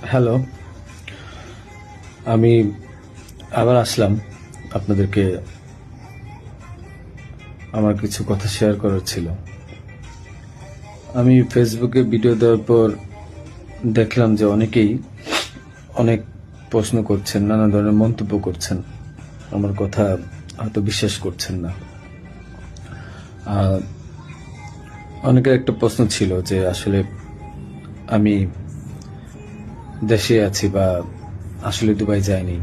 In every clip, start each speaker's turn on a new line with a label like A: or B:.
A: Hello, আমি আবার আসলাম আপনাদেরকে আমার কিছু কথা শেয়ার করার ছিল। আমি ফেসবুকে ভিডিও দেওয়ার পর দেখলাম যে অনেকেই অনেক প্রশ্ন করছেন, নানা ধরনের মন্তব্য করছেন, আমার কথা হয়তো বিশ্বাস করছেন না। অনেকের একটা প্রশ্ন ছিল যে আসলে আমি দেশে আছি বা আসলে দুবাই যাইনি।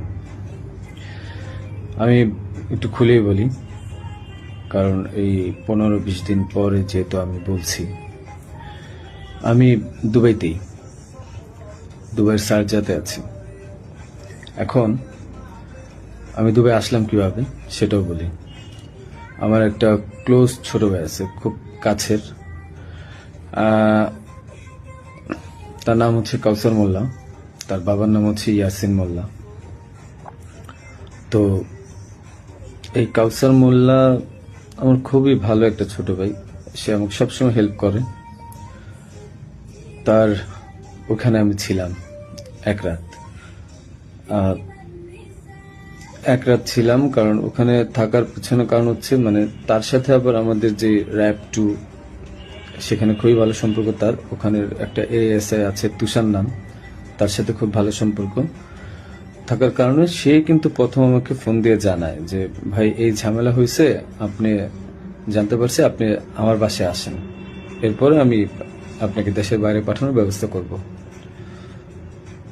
A: আমি একটু খুলেই বলি, কারণ এই 15-20 দিন পরে যেহেতু আমি বলছি, আমি দুবাইতেই, দুবাইয়ের শারজাতে আছি। এখন আমি দুবাই আসলাম কিভাবে সেটাও বলি। আমার একটা ক্লোজ ছোট ভাই আছে, খুব কাছের। তার নাম হচ্ছে কাউসার মোল্লা, তার বাবার নাম হচ্ছে ইয়াসিন মোল্লা। তো এই কাউসার মোল্লা আমার খুবই ভালো একটা ছোট ভাই, সে আমাকে সবসময় হেল্প করে। তার ওখানে আমি ছিলাম এক রাত। এক রাত ছিলাম, কারণ ওখানে থাকার পিছনে কারণ হচ্ছে মানে তার সাথে আবার আমাদের যে র্যাব 2, সেখানে খুবই ভালো সম্পর্ক। তার ওখানের একটা এএসআই আছে তুষার নাম, তার সাথে খুব ভালো সম্পর্ক থাকার কারণে সে কিন্তু প্রথম আমাকে ফোন দিয়ে জানায় যে ভাই এই ঝামেলা হয়েছে, আপনি জানতে পারছি, আপনি আমার বাসায় আসেন, এরপরে আমি আপনাকে দেশের বাইরে পাঠানোর ব্যবস্থা করব।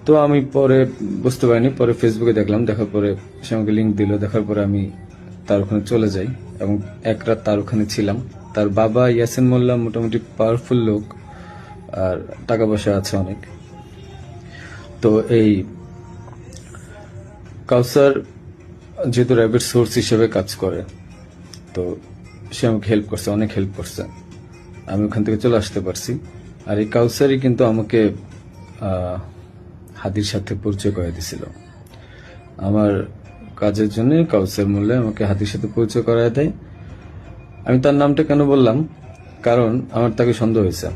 A: তো আমি পরে বুঝতে পারিনি, পরে ফেসবুকে দেখলাম, দেখার পরে সে আমাকে লিঙ্ক দিল, দেখার পরে আমি তার ওখানে চলে যাই এবং এক রাত তার ওখানে ছিলাম। তার বাবা ইয়াসিন মোল্লা মোটামুটি পাওয়ারফুল লোক, আর টাকা পয়সা আছে অনেক। তো এই কাউসার যেহেতু র্যাবের সোর্স হিসেবে কাজ করে, তো সে আমাকে হেল্প করছে, অনেক হেল্প করছে, আমি ওখান থেকে চলে আসতে পারছি। আর এই কাউসারই কিন্তু আমাকে হাদির সাথে পরিচয় করে দিছিল। আমার কাজের জন্য কাউসার মোল্লা আমাকে হাদির সাথে পরিচয় করায় দেয়। আমি তার নামটা কেন বললাম, কারণ আমার তাকে সন্দেহ হয়েছে।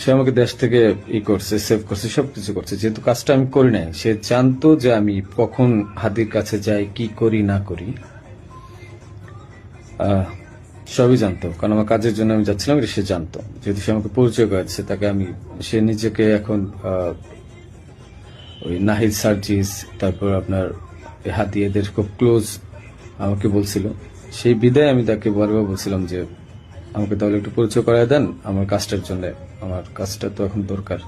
A: সে আমাকে দেশ থেকে করছে, সেভ করছে, সবকিছু করছে। যেহেতু কাজটা আমি করি নাই, সে জানতো যে আমি কখন হাদির কাছে যাই, কি করি না করি, সবই জানতো। কারণ আমার কাজের জন্য আমি যাচ্ছিলাম, এটা সে জানতো। যেহেতু সে আমাকে পরিচয় করেছে, তাকে আমি, সে নিজেকে এখন ওই নাহিদ সার্জিস, তারপর আপনার হাদি, এদের খুব ক্লোজ আমাকে বলছিল। সেই বিদায় আমি তাকে বারবার বলছিলাম যে আমাকে তাহলে একটু পরিচয় করায় দেন আমার কাজটার জন্য, আমার কাজটা তো এখন দরকার।